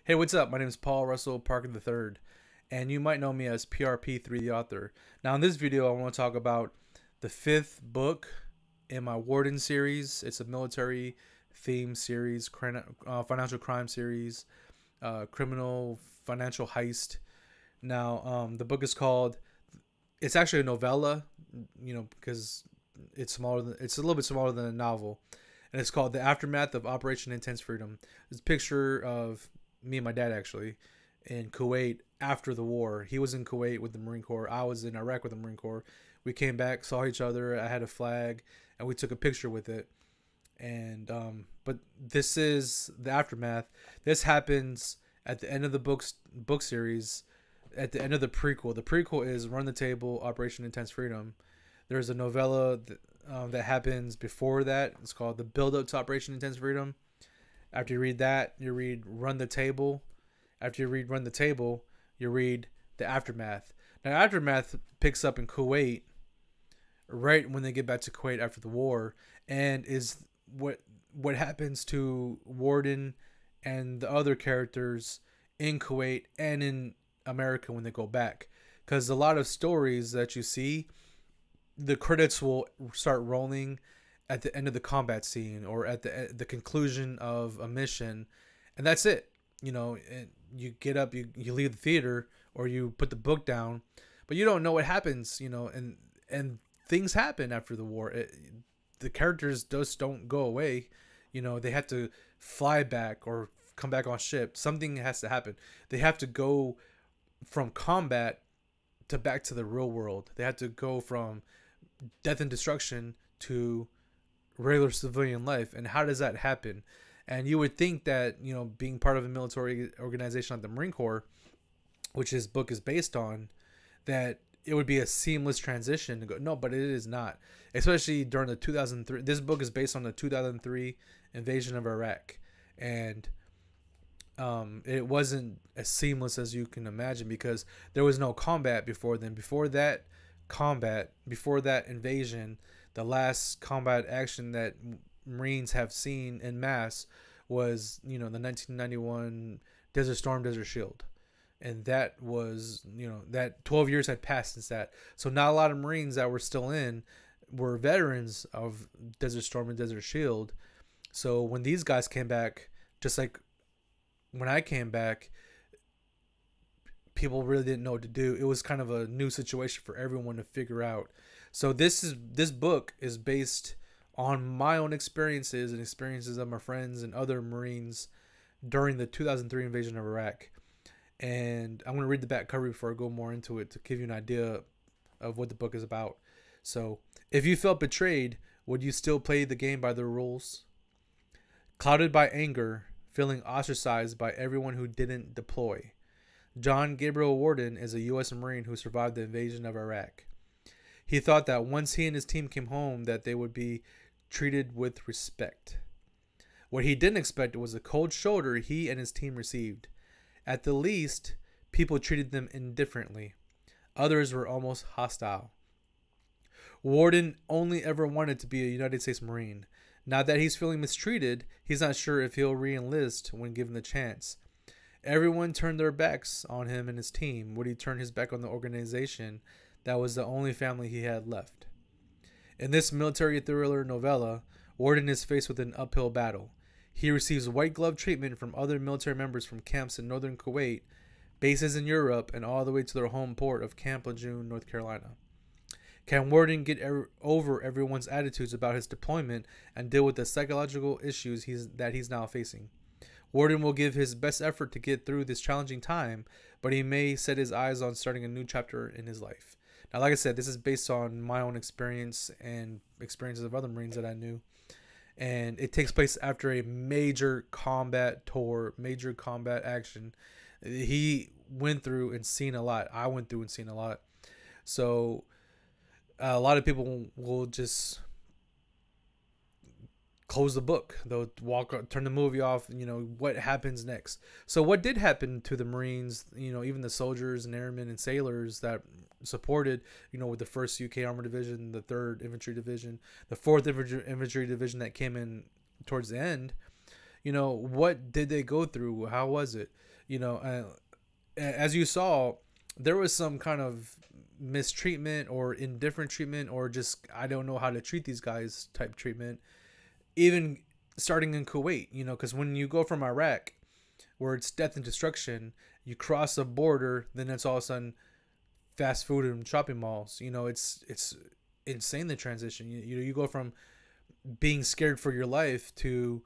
Hey, what's up? My name is Paul Russell Parker III, and you might know me as PRP3 the author. Now, in this video, I want to talk about the fifth book in my Warden series. It's a military theme series, financial crime series, criminal financial heist. Now, the book is called, it's actually a novella, because it's a little bit smaller than a novel. And it's called The Aftermath of Operation Intense Freedom. It's a picture of me and my dad actually in Kuwait after the war. He was in Kuwait with the Marine Corps. I was in Iraq with the Marine Corps. We came back, saw each other. I had a flag, and we took a picture with it. And but this is the aftermath. This happens at the end of the book series, at the end of the prequel. The prequel is Run the Table, Operation Intense Freedom. There's a novella that happens before that. It's called The Build Up to Operation Intense Freedom. After you read that, you read Run the Table. After you read Run the Table, you read The Aftermath. Now, Aftermath picks up in Kuwait right when they get back to Kuwait after the war, and is what happens to Warden and the other characters in Kuwait and in America when they go back. Because a lot of stories that you see, the credits will start rolling at the end of the combat scene or at the conclusion of a mission, and that's it. And you get up, you leave the theater, or you put the book down, but you don't know what happens. And things happen after the war. The characters just don't go away. They have to fly back or come back on ship. Something has to happen. They have to go from combat to back to the real world. They have to go from death and destruction to regular civilian life. And how does that happen? And you would think that, being part of a military organization like the Marine Corps, which this book is based on, that it would be a seamless transition to go. No, but it is not. Especially during the 2003. This book is based on the 2003 invasion of Iraq. And it wasn't as seamless as you can imagine, because there was no combat before then. Before that invasion, the last combat action that Marines have seen en masse was, the 1991 Desert Storm, Desert Shield. And that was, that 12 years had passed since that. So not a lot of Marines that were still in were veterans of Desert Storm and Desert Shield. So when these guys came back, just like when I came back, people really didn't know what to do. It was kind of a new situation for everyone to figure out. So this book is based on my own experiences and experiences of my friends and other Marines during the 2003 invasion of Iraq. And I'm going to read the back cover before I go more into it to give you an idea of what the book is about. So, if you felt betrayed, would you still play the game by the rules? Clouded by anger, feeling ostracized by everyone who didn't deploy, John Gabriel Warden is a U.S. Marine who survived the invasion of Iraq. He thought that once he and his team came home, that they would be treated with respect. What he didn't expect was the cold shoulder he and his team received. At the least, people treated them indifferently. Others were almost hostile. Warden only ever wanted to be a United States Marine. Now that he's feeling mistreated, he's not sure if he'll re-enlist when given the chance. Everyone turned their backs on him and his team. Would he turn his back on the organization that was the only family he had left? In this military thriller novella, Warden is faced with an uphill battle. He receives white glove treatment from other military members from camps in northern Kuwait, bases in Europe, and all the way to their home port of Camp Lejeune, North Carolina. Can Warden get over everyone's attitudes about his deployment and deal with the psychological issues that he's now facing? Warden will give his best effort to get through this challenging time, but he may set his eyes on starting a new chapter in his life. Now, like I said, this is based on my own experience and experiences of other Marines that I knew. And it takes place after a major combat tour, major combat action. He went through and seen a lot. I went through and seen a lot. So a lot of people will just close the book. They'll turn the movie off. What happens next? So what did happen to the Marines? Even the soldiers and airmen and sailors that supported, with the 1st UK Armored Division, the 3rd Infantry Division, the 4th Infantry Division that came in towards the end. You know, what did they go through? How was it? You know, as you saw, there was some kind of mistreatment or indifferent treatment, or just I don't know how to treat these guys type treatment, even starting in Kuwait. You know, because when you go from Iraq, where it's death and destruction, you cross a border, then it's all of a sudden fast food and shopping malls. You know, it's insane, the transition. You go from being scared for your life to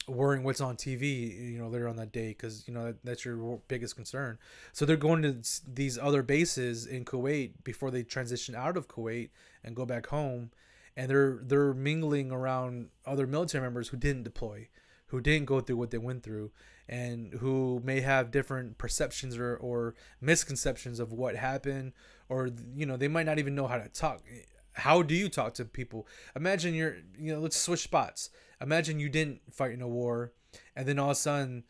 worrying what's on TV, you know, later on that day, because you know that's your biggest concern. So they're going to these other bases in Kuwait before they transition out of Kuwait and go back home, and they're mingling around other military members who didn't deploy, who didn't go through what they went through, and who may have different perceptions or misconceptions of what happened, or you know, they might not even know how to talk. How do you talk to people? Imagine let's switch spots. Imagine you didn't fight in a war, and then all of a sudden,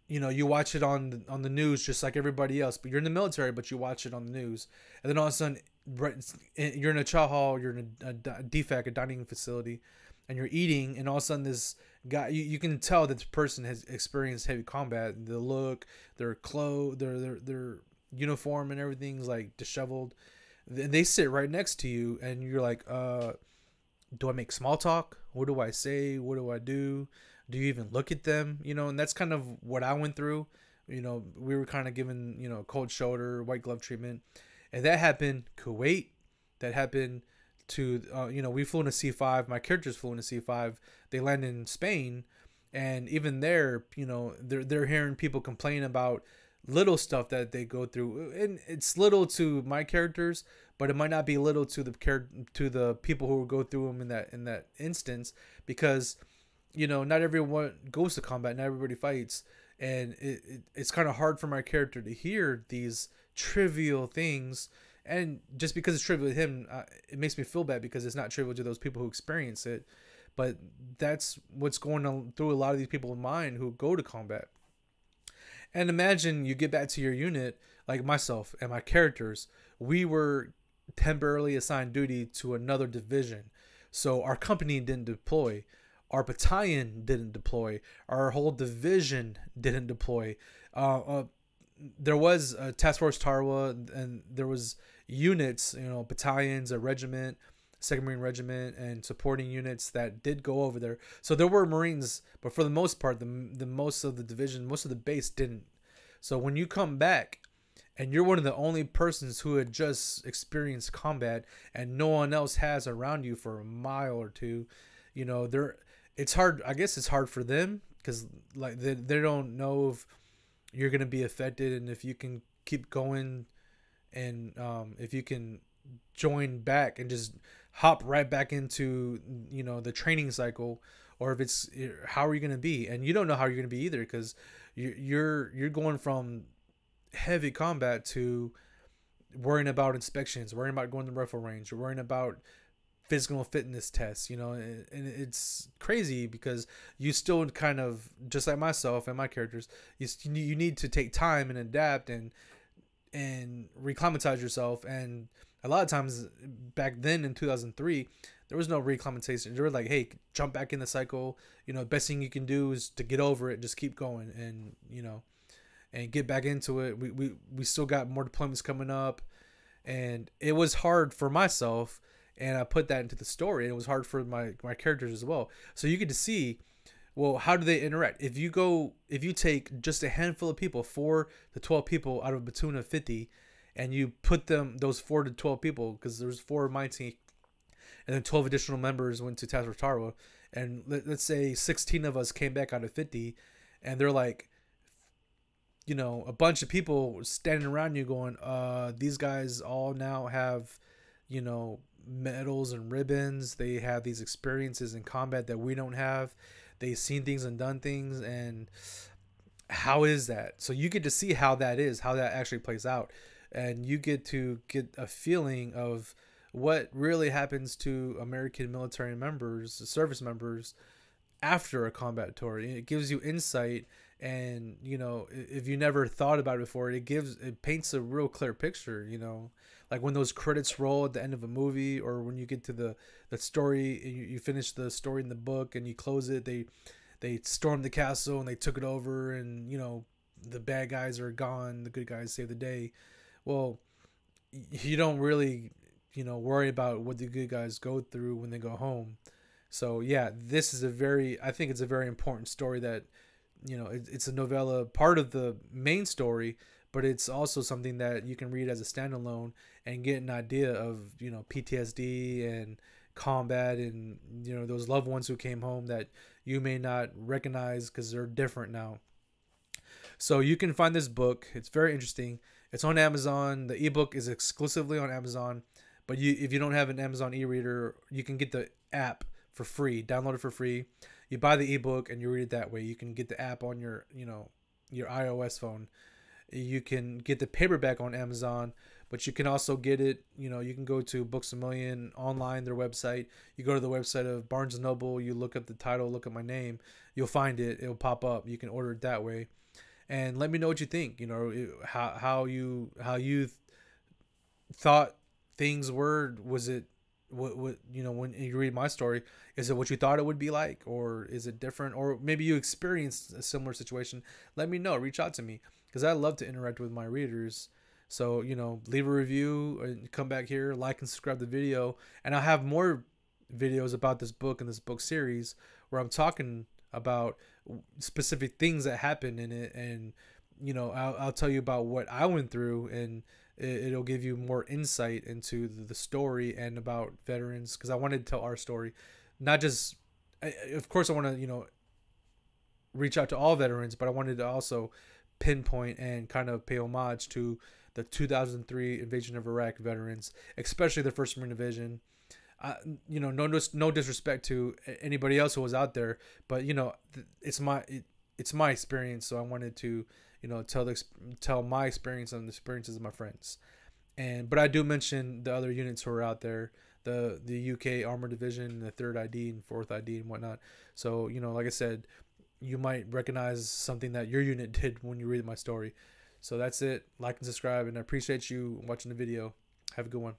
you know, you watch it on the news just like everybody else, but you're in the military, but you watch it on the news, and then all of a sudden, you're in a chow hall, you're in a DFAC, a dining facility, and you're eating, and all of a sudden this guy, you can tell that this person has experienced heavy combat. The look, their clothes, their uniform and everything's like disheveled. They sit right next to you, and you're like, do I make small talk? What do I say? What do I do? Do you even look at them? You know, and that's kind of what I went through. You know, we were kind of given, you know, cold shoulder, white glove treatment. And that happened Kuwait. That happened to, you know, we flew in a C5. My characters flew in a C5. They landed in Spain. And even there, you know, they're hearing people complain about little stuff that they go through, and it's little to my characters, but it might not be little to the people who will go through them in that instance, because you know, not everyone goes to combat, not everybody fights, and it's kind of hard for my character to hear these trivial things. And just because it's trivial to him, it makes me feel bad because it's not trivial to those people who experience it. But that's what's going on through a lot of these people's mind who go to combat. And imagine you get back to your unit, like myself and my characters, we were temporarily assigned duty to another division. So our company didn't deploy, our battalion didn't deploy, our whole division didn't deploy. There was a Task Force Tarwa, and there was units, you know, battalions, a regiment, Second Marine Regiment, and supporting units that did go over there. So there were Marines, but for the most part, the most of the division, most of the base didn't. So when you come back and you're one of the only persons who had just experienced combat and no one else has around you for a mile or two, you know, it's hard. I guess it's hard for them because like they don't know if you're gonna be affected and if you can keep going, and if you can join back and just hop right back into, you know, the training cycle, or if it's how are you going to be, and you don't know how you're going to be either, because you're going from heavy combat to worrying about inspections, worrying about going to the rifle range, or worrying about physical fitness tests, you know. And it's crazy because you still kind of, just like myself and my characters, you need to take time and adapt and reclimatize yourself. And a lot of times back then in 2003, there was no reclimatization. They were like, hey, jump back in the cycle. You know, the best thing you can do is to get over it, just keep going, and you know, and get back into it. We still got more deployments coming up, and it was hard for myself, and I put that into the story, and it was hard for my characters as well. So you get to see, well, how do they interact? If you take just a handful of people, 4 to 12 people out of a platoon of 50, and you put them, those 4 to 12 people, because there's 4 of my team, and then 12 additional members went to Task Force Tarwa, and let's say 16 of us came back out of 50, and they're like, you know, a bunch of people standing around you going, these guys all now have, you know, medals and ribbons. They have these experiences in combat that we don't have. They've seen things and done things, and how is that? So you get to see how that is, how that actually plays out, and you get to get a feeling of what really happens to American military members, service members, after a combat tour. It gives you insight, and you know, if you never thought about it before, it paints a real clear picture. You know, like when those credits roll at the end of a movie, or when you get to the story, you finish the story in the book and you close it, they they stormed the castle and they took it over, and you know the bad guys are gone, the good guys save the day. Well, you don't really, you know, worry about what the good guys go through when they go home. So yeah, this is I think it's a very important story that, you know, it's a novella, part of the main story, but it's also something that you can read as a standalone and get an idea of, you know, PTSD and combat, and you know those loved ones who came home that you may not recognize because they're different now. So you can find this book. It's very interesting. It's on Amazon. The ebook is exclusively on Amazon, but if you don't have an Amazon e-reader, you can get the app for free. Download it for free. You buy the ebook and you read it that way. You can get the app on your, you know, your iOS phone. You can get the paperback on Amazon, but you can also get it, you know, you can go to Books A Million online, their website. You go to the website of Barnes & Noble, you look up the title, look at my name, you'll find it. It'll pop up. You can order it that way. And let me know what you think, you know, how you thought things were. Was it what you know, when you read my story, is it what you thought it would be like, or is it different, or maybe you experienced a similar situation? Let me know. Reach out to me, because I love to interact with my readers. So, you know, leave a review and come back here, like and subscribe the video, and I'll have more videos about this book and this book series where I'm talking about specific things that happen in it, and you know, I'll tell you about what I went through, and it'll give you more insight into the story and about veterans, because I wanted to tell our story, not just, of course I want to, you know, reach out to all veterans, but I wanted to also pinpoint and kind of pay homage to the 2003 invasion of Iraq veterans, especially the 1st Marine Division. You know, no disrespect to anybody else who was out there, but you know, it's my experience, so I wanted to, you know, tell my experience and the experiences of my friends. But I do mention the other units who are out there, the UK Armored Division, the 3rd ID and 4th ID and whatnot. So, you know, like I said, you might recognize something that your unit did when you read my story. So that's it. Like and subscribe, and I appreciate you watching the video. Have a good one.